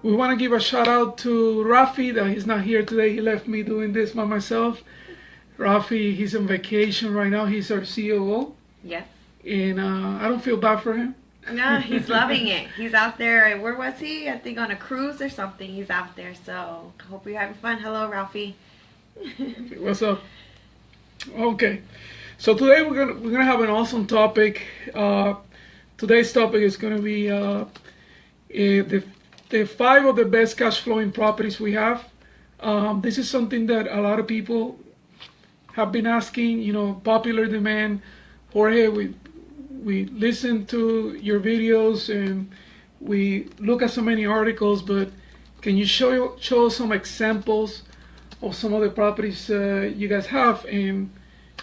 We want to give a shout out to Rafi that he's not here today. He left me doing this by myself. Rafi, he's on vacation right now. He's our COO. Yes. And I don't feel bad for him. No, he's loving it. He's out there. Where was he? I think on a cruise or something. He's out there. So hope you're having fun. Hello, Ralphie. What's up? Okay. So today we're gonna have an awesome topic. Today's topic is gonna be the 5 of the best cash flowing properties we have. This is something that a lot of people have been asking. You know, popular demand. Jorge, we listen to your videos and we look at so many articles, but can you show us some examples of some of the properties you guys have? And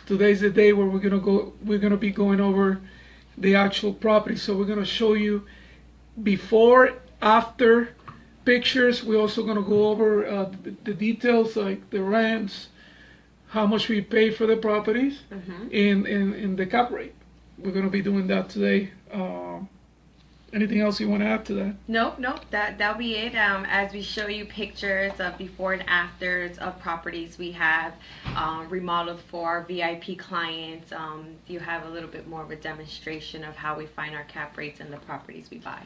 today's the day where we're gonna be going over the actual property. So we're gonna show you before, after pictures. We're also gonna go over the details like the rents, how much we pay for the properties, and the cap rate. We're gonna be doing that today. Anything else you want to add to that? Nope. That'll be it. As we show you pictures of before and afters of properties we have remodeled for our VIP clients, you have a little bit more of a demonstration of how we find our cap rates and the properties we buy.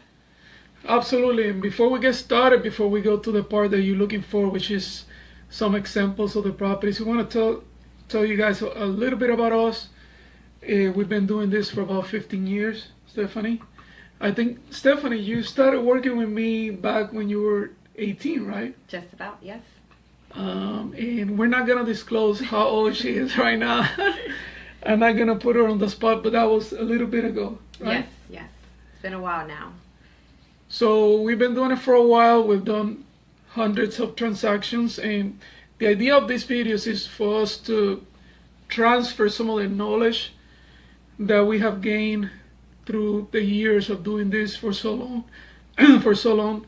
Absolutely. And before we get started, before we go to the part that you're looking for, which is some examples of the properties, we want to tell you guys a little bit about us. We've been doing this for about 15 years, Stephany. I think, Stephany, you started working with me back when you were 18, right? Just about, yes. And we're not going to disclose how old she is right now. I'm not going to put her on the spot, but that was a little bit ago, right? Yes. It's been a while now. So we've been doing it for a while. We've done hundreds of transactions, and the idea of these videos is for us to transfer some of the knowledge that we have gained through the years of doing this for so long,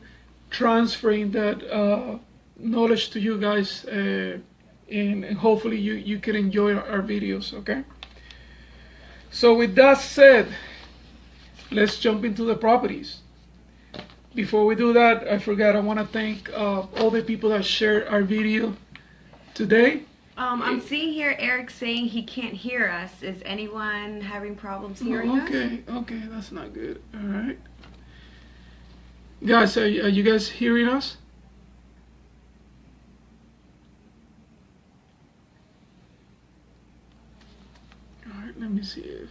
transferring that knowledge to you guys, and hopefully you can enjoy our videos. Okay, so with that said, let's jump into the properties. Before we do that, I want to thank all the people that shared our video today. I'm seeing here Eric saying he can't hear us. Is anyone having problems hearing us? Okay, that's not good. All right. Guys, are you guys hearing us? All right, let me see. If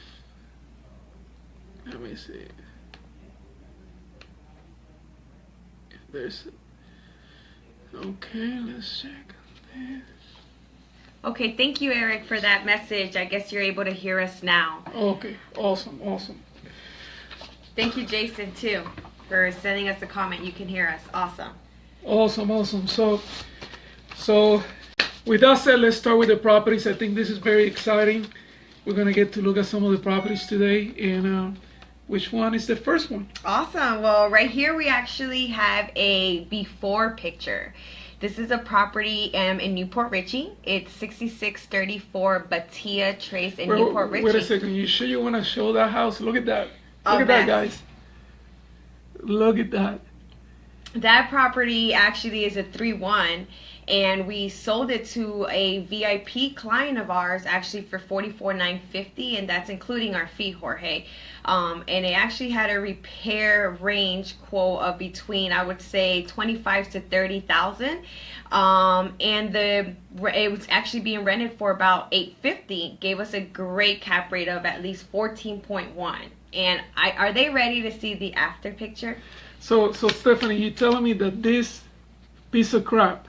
there's... Okay, let's check this. Okay, thank you, Eric, for that message. I guess you're able to hear us now. Okay, awesome. Thank you, Jason, too, for sending us a comment. You can hear us. Awesome. So with that said, let's start with the properties. I think this is very exciting. We're going to get to look at some of the properties today. And which one is the first one? Awesome. Well, right here we actually have a before picture. This is a property in Newport Richey. It's 6634 Batia Trace in Newport Richey. Wait a second. You sure you want to show that house? Look at that. Look at that, guys. Look at that. That property actually is a 3-1, and we sold it to a VIP client of ours actually for $44,950, and that's including our fee, Jorge. And it actually had a repair range quote of between, I would say, $25,000 to $30,000. And it was actually being rented for about $850. Gave us a great cap rate of at least 14.1. And are they ready to see the after picture? So Stephany, you're telling me that this piece of crap,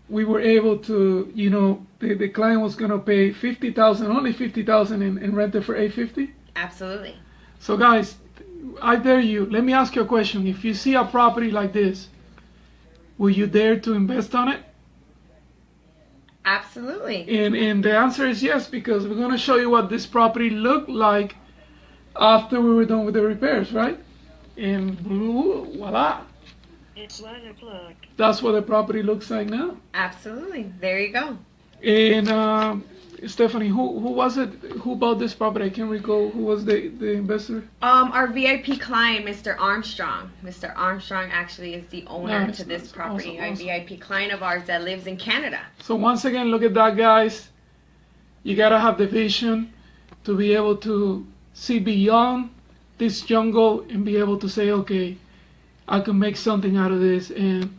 we were able to, you know, the client was gonna pay $50,000, only $50,000, and rent it for $850? Absolutely. So guys, I dare you. Let me ask you a question. If you see a property like this, will you dare to invest on it? Absolutely. And the answer is yes, because we're gonna show you what this property looked like after we were done with the repairs, right? And voila. It's weather That's what the property looks like now. Absolutely. There you go. And Stephanie, who was it? Who bought this property? I can't recall. Who was the investor? Our VIP client, Mr. Armstrong. Mr. Armstrong actually is the owner Nice, to this nice. property. Awesome, A awesome. VIP client of ours that lives in Canada. So once again, look at that, guys. You gotta have the vision to be able to see beyond this jungle and be able to say, okay, I can make something out of this, and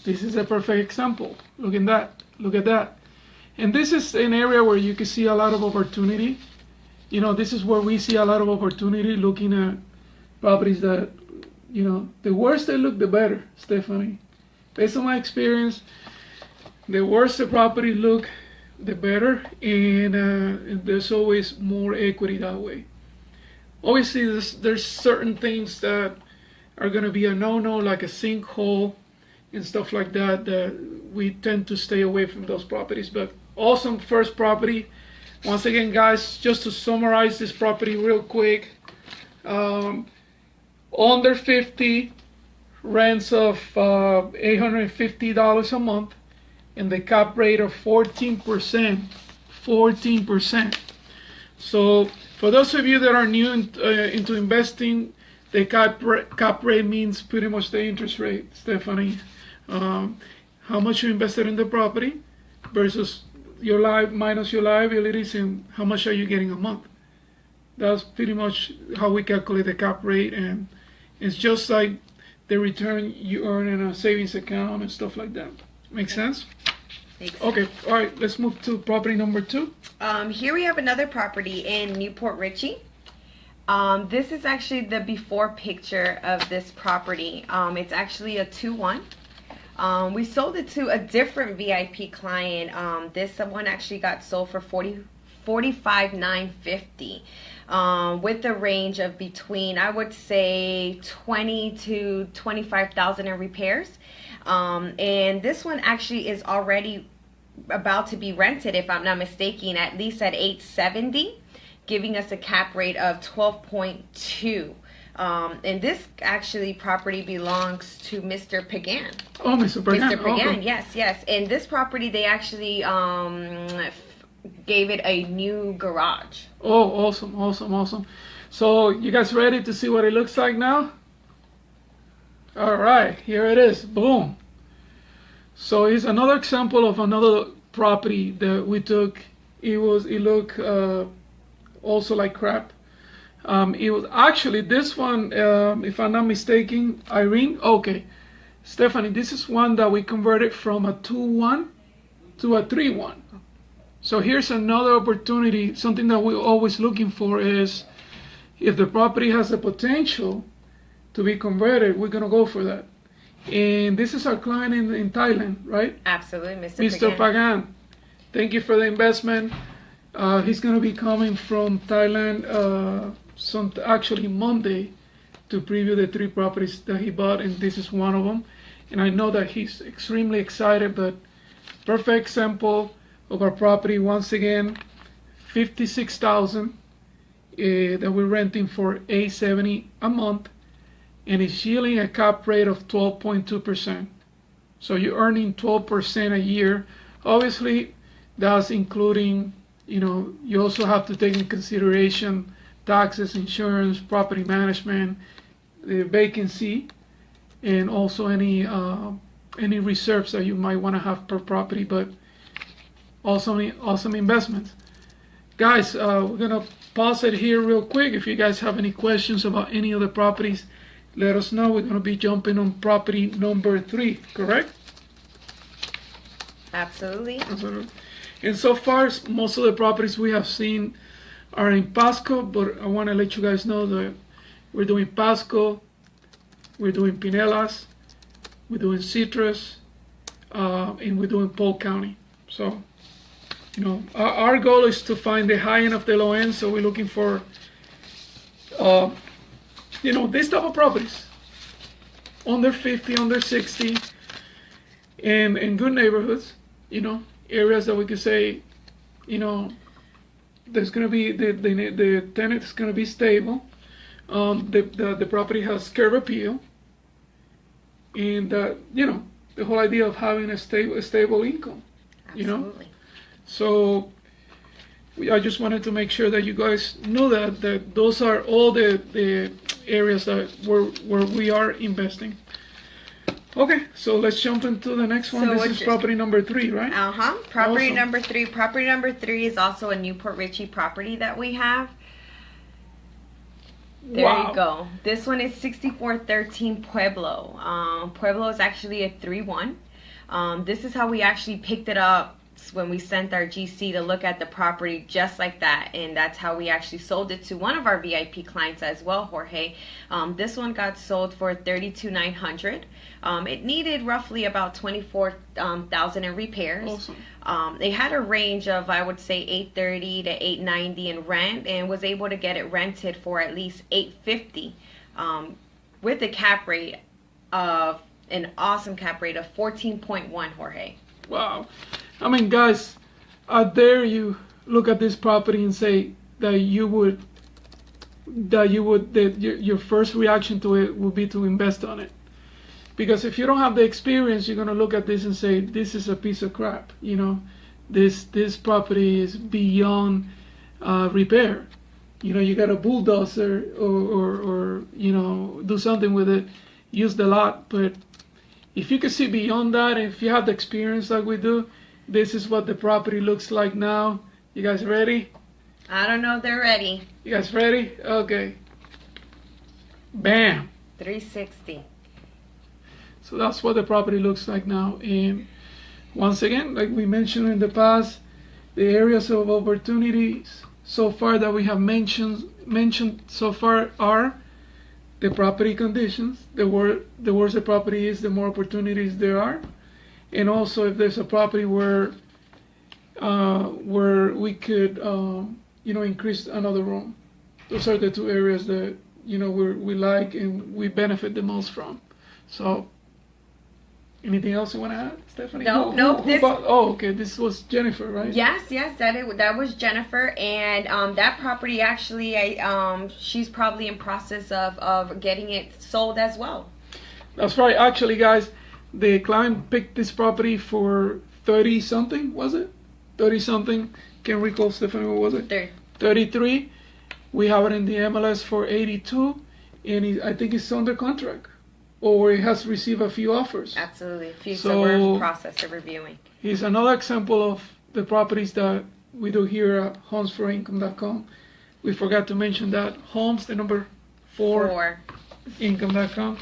this is a perfect example. Look at that. Look at that. And this is an area where you can see a lot of opportunity. You know, this is where we see a lot of opportunity looking at properties that, you know, the worse they look, the better, Stephanie. Based on my experience, the worse the property look, the better, and there's always more equity that way. Obviously, there's certain things that are going to be a no-no, like a sinkhole and stuff like that, that we tend to stay away from those properties. But awesome first property. Once again, guys, just to summarize this property real quick, under 50, rents of $850 a month, and the cap rate of 14%. 14%. So for those of you that are new into investing, the cap rate means pretty much the interest rate, Stephanie. How much you invested in the property versus your minus your liabilities, and how much are you getting a month. That's pretty much how we calculate the cap rate, and it's just like the return you earn in a savings account and stuff like that. Make sense? Okay, all right, let's move to property number 2. Here we have another property in Newport Richey. This is actually the before picture of this property. It's actually a 2-1. We sold it to a different VIP client. This one actually got sold for $45,950, with a range of between, I would say, $20,000 to $25,000 in repairs. And this one actually is already about to be rented, if I'm not mistaken, at least at $870, giving us a cap rate of 12.2. And this actually property belongs to Mr. Pagan. Oh, Mr. Pagan. Mr. Pagan, Okay. yes. And this property, they actually gave it a new garage. Oh, awesome. So you guys ready to see what it looks like now? All right, here it is. Boom. So it's another example of another property that we took. It looked also like crap. It was actually this one, if I'm not mistaken, Irene. Okay, Stephanie, this is one that we converted from a 2-1 to a 3-1. So here's another opportunity. Something that we're always looking for is if the property has the potential to be converted, we're gonna go for that. And this is our client in Thailand, right? Absolutely, Mr. Pagan. Thank you for the investment. He's gonna be coming from Thailand actually Monday to preview the 3 properties that he bought, and this is one of them. And I know that he's extremely excited, but perfect example of our property. Once again, $56,000 that we're renting for $870 a month, and it's yielding a cap rate of 12.2%. So you're earning 12% a year. Obviously, that's including, you also have to take in consideration taxes, insurance, property management, the vacancy, and also any reserves that you might want to have per property. But awesome investments. Guys, we're gonna pause it here real quick. If you guys have any questions about any of the properties, let us know. We're gonna be jumping on property number 3, correct? Absolutely. And so far, most of the properties we have seen are in Pasco, but I want to let you guys know that we're doing Pasco, we're doing Pinellas, we're doing Citrus, and we're doing Polk County. So, our goal is to find the high end of the low end. So we're looking for, this type of properties, under 50, under 60, and in good neighborhoods. Areas that we could say, there's going to be the tenant is going to be stable. The property has curb appeal, and the whole idea of having a stable income. Absolutely. So I just wanted to make sure that you guys know that those are all the areas that where we are investing. Okay, so let's jump into the next one. This is property number 3, right? Property Awesome. number 3. Property number 3 is also a Newport Richie property that we have. There Wow. you go. This one is 6413 Pueblo. Pueblo is actually a 3-1. This is how we actually picked it up when we sent our GC to look at the property, just like that, and that's how we actually sold it to one of our VIP clients as well, Jorge. This one got sold for $32,900. It needed roughly about $24,000 in repairs. Awesome. They had a range of, I would say, $830 to $890 in rent, and was able to get it rented for at least $850, with a cap rate of an awesome cap rate of 14.1, Jorge. Wow. I mean, guys, I dare you look at this property and say that your first reaction to it would be to invest on it. Because if you don't have the experience, you're gonna look at this and say, this is a piece of crap. You know, this property is beyond repair. You know, you got a bulldozer or you know, do something with it, use the lot. But if you can see beyond that, and if you have the experience like we do, this is what the property looks like now. You guys ready? I don't know if they're ready. You guys ready? Okay. Bam. 360. So that's what the property looks like now. And once again, like we mentioned in the past, the areas of opportunities so far that we have mentioned so far are the property conditions. The worse the property is, the more opportunities there are. And also, if there's a property where we could, you know, increase another room. Those are the two areas that, you know, we like and we benefit the most from. So, anything else you want to add, Stephany? No. Okay. This was Jennifer, right? Yes, that was Jennifer, and that property actually, she's probably in process of getting it sold as well. That's right. Actually, guys, the client picked this property for 30 something, was it? 30 something. Can't recall, Stephany, what was it? 33. We have it in the MLS for 82, and I think it's under contract, or it has received a few offers. Absolutely, a few. So we're in the process of reviewing. It's another example of the properties that we do here at homesforincome.com. We forgot to mention that homes, the number 4, income.com.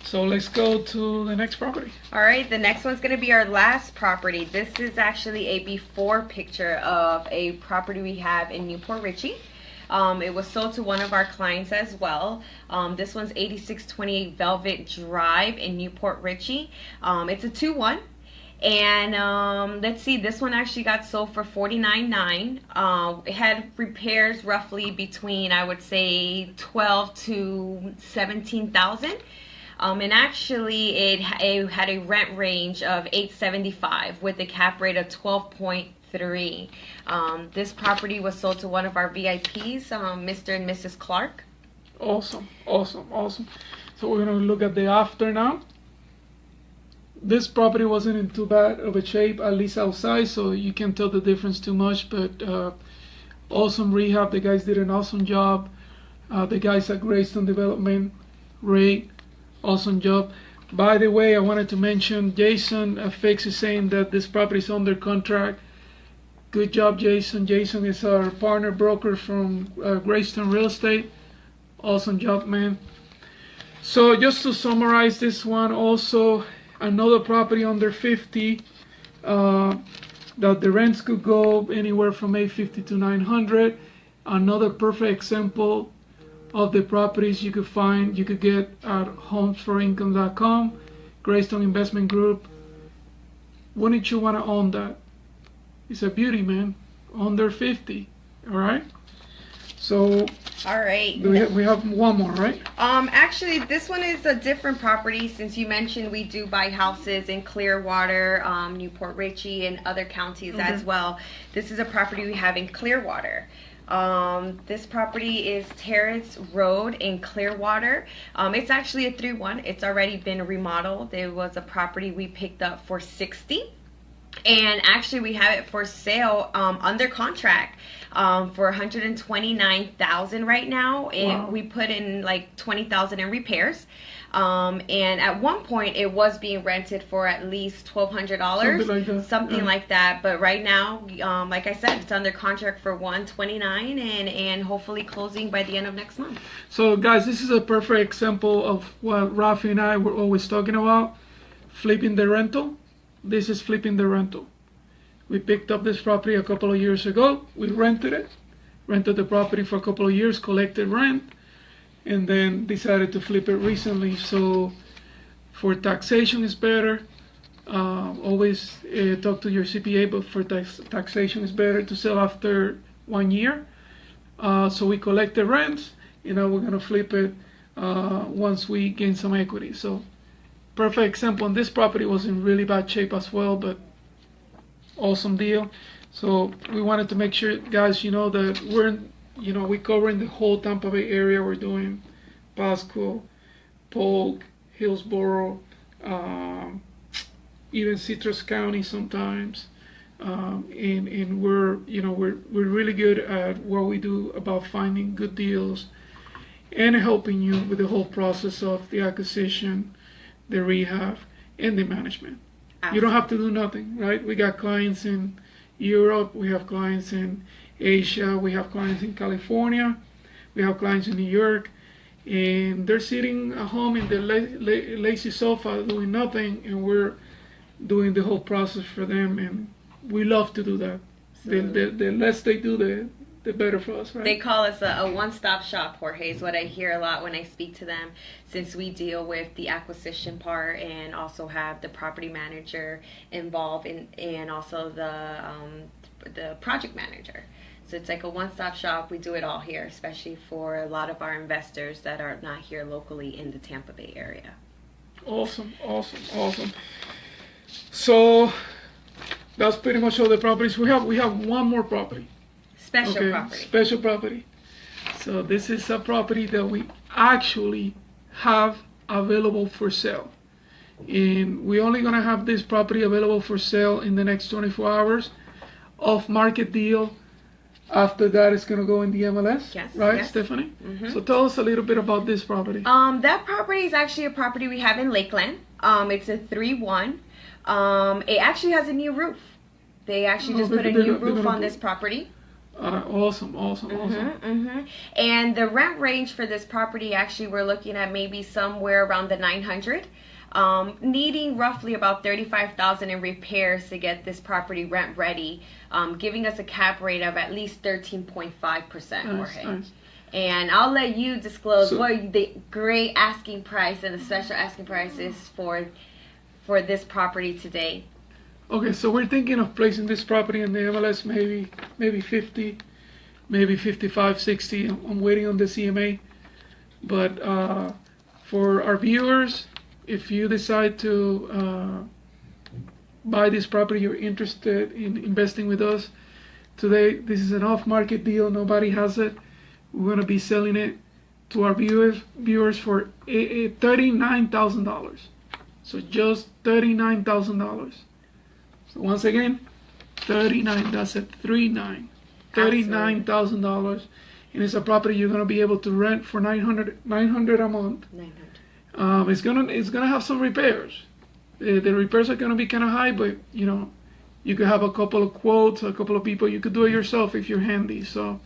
So let's go to the next property. All right, the next one's going to be our last property. This is actually a before picture of a property we have in Newport Richie. It was sold to one of our clients as well. This one's 8628 Velvet Drive in Newport Richie. It's a 2-1. And let's see, this one actually got sold for $49,900. It had repairs roughly between, I would say, $12,000 to $17,000. And actually it had a rent range of $875 with a cap rate of 12.3. This property was sold to one of our VIPs, Mr. and Mrs. Clark. Awesome. So we're going to look at the after now. This property wasn't in too bad of a shape, at least outside, so you can't tell the difference too much, but awesome rehab. The guys did an awesome job. The guys at Greystone Development, Ray, awesome job. By the way, I wanted to mention Jason Fix is saying that this property is under contract. Good job, Jason. Jason is our partner broker from Greystone Real Estate. Awesome job, man. So just to summarize this one, also another property under 50 that the rents could go anywhere from $850 to $900. Another perfect example of the properties you could get at homesforincome.com, Greystone Investment Group. Wouldn't you want to own that? It's a beauty, man. Under 50. All right. So. All right. We have one more, right? Actually, this one is a different property. Since you mentioned we do buy houses in Clearwater, Newport Richie, and other counties as well. This is a property we have in Clearwater. This property is Terrace Road in Clearwater. It's actually a 3-1. It's already been remodeled. It was a property we picked up for $60,000. And actually we have it for sale under contract. for 129,000 right now. And we put in like 20,000 in repairs. And at one point it was being rented for at least $1,200, something like that. But right now, like I said, it's under contract for 129 and hopefully closing by the end of next month. So guys, this is a perfect example of what Rafi and I were always talking about, flipping the rental. This is flipping the rental. We picked up this property a couple of years ago. We rented the property for a couple of years, collected rent, and then decided to flip it recently. So for taxation is better. Always talk to your CPA, but for taxation is better to sell after 1 year. So we collect the rents, we're gonna flip it once we gain some equity. So perfect example. And this property was in really bad shape as well, but awesome deal. So we wanted to make sure, guys, that we're covering the whole Tampa Bay area. We're doing Pasco, Polk, Hillsborough, even Citrus County sometimes, and we're really good at what we do about finding good deals and helping you with the whole process of the acquisition, the rehab, and the management. Absolutely. You don't have to do nothing, right? We got clients in Europe, we have clients in Asia, we have clients in California, we have clients in New York, and they're sitting at home in the lazy sofa doing nothing, and we're doing the whole process for them, and we love to do that. The less they do, the better for us, right? They call us a one-stop shop, Jorge, is what I hear a lot when I speak to them, since we deal with the acquisition part and also have the property manager involved and also the project manager. So it's like a one-stop shop. We do it all here, especially for a lot of our investors that are not here locally in the Tampa Bay area. Awesome. So that's pretty much all the properties we have. We have one more property. Special property. So this is a property that we actually have available for sale. And we're only gonna have this property available for sale in the next 24 hours. Off-market deal. After that, it's gonna go in the MLS, right, Stephany? Mm-hmm. So tell us a little bit about this property. That property is actually a property we have in Lakeland. It's a 3-1. It actually has a new roof. They actually just put a new roof on this property. Awesome. Mm-hmm. And the rent range for this property, actually, we're looking at maybe somewhere around the 900. Needing roughly about 35,000 in repairs to get this property rent ready, giving us a cap rate of at least 13.5%. Nice. And I'll let you disclose what the great asking price and the special asking price is for this property today. Okay, so we're thinking of placing this property in the MLS, maybe 50, maybe 55, 60. I'm waiting on the CMA. But for our viewers, if you decide to buy this property, you're interested in investing with us, today this is an off-market deal. Nobody has it. We're going to be selling it to our viewers for $39,000. So just $39,000. So once again, 39. That's a 39. $39,000, and it's a property you're gonna be able to rent for $900 a month. 900. It's gonna have some repairs. The repairs are gonna be kind of high, but you could have a couple of quotes, a couple of people. You could do it yourself if you're handy. So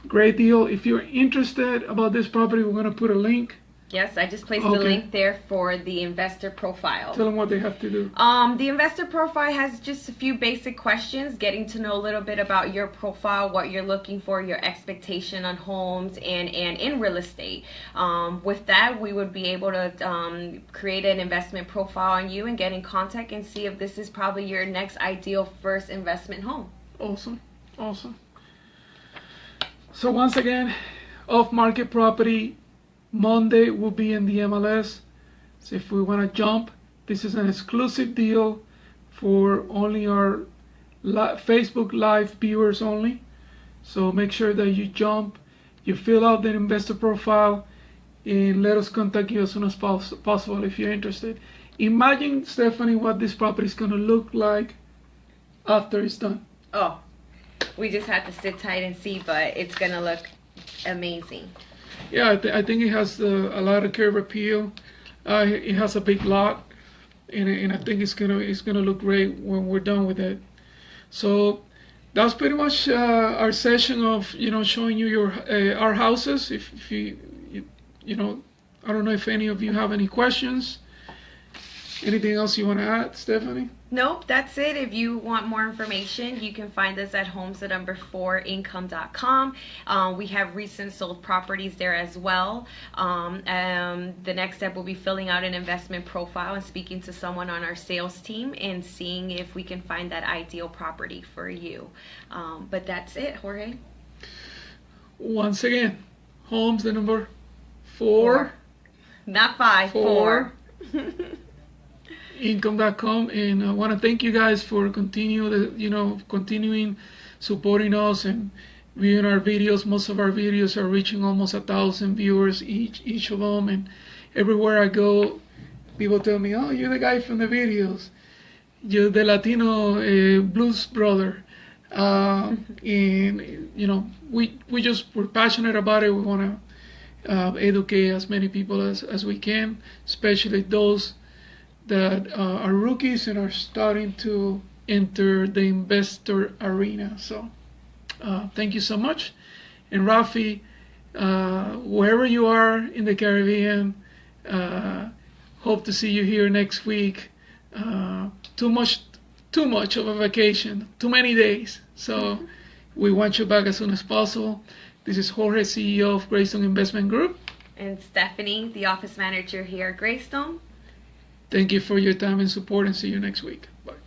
great deal. If you're interested about this property, we're gonna put a link. Yes, I just placed the link there for the investor profile. Tell them what they have to do. The investor profile has just a few basic questions, getting to know a little bit about your profile, what you're looking for, your expectation on homes and in real estate. With that, we would be able to create an investment profile on you and get in contact and see if this is probably your next ideal first investment home. Awesome. So once again, off-market property. Monday will be in the MLS. So if we want to jump, this is an exclusive deal for only our Facebook Live viewers only. So make sure that you jump, you fill out the investor profile, and let us contact you as soon as possible if you're interested. Imagine, Stephany, what this property is going to look like after it's done. Oh, We just have to sit tight and see, but it's going to look amazing. Yeah, I think it has a lot of curb appeal. It has a big lot, and I think it's gonna look great when we're done with it. So that's pretty much our session of showing you our houses. If you know, I don't know if any of you have any questions. Anything else you want to add, Stephany? Nope, that's it. If you want more information, you can find us at homes4income.com. We have recent sold properties there as well. The next step will be filling out an investment profile and speaking to someone on our sales team and seeing if we can find that ideal property for you. But that's it, Jorge. Once again, homes, the number 4. Not 5, 4. Income.com, and I want to thank you guys for continuing supporting us and viewing our videos. Most of our videos are reaching almost 1,000 viewers each of them, and everywhere I go, people tell me, "Oh, you're the guy from the videos. You're the Latino blues brother." And we're passionate about it. We want to educate as many people as we can, especially those that are rookies and are starting to enter the investor arena. So thank you so much. And Rafi, wherever you are in the Caribbean, hope to see you here next week. Too much of a vacation, too many days. So we want you back as soon as possible. This is Jorge, CEO of Greystone Investment Group. And Stephany, the office manager here at Greystone. Thank you for your time and support, and see you next week. Bye.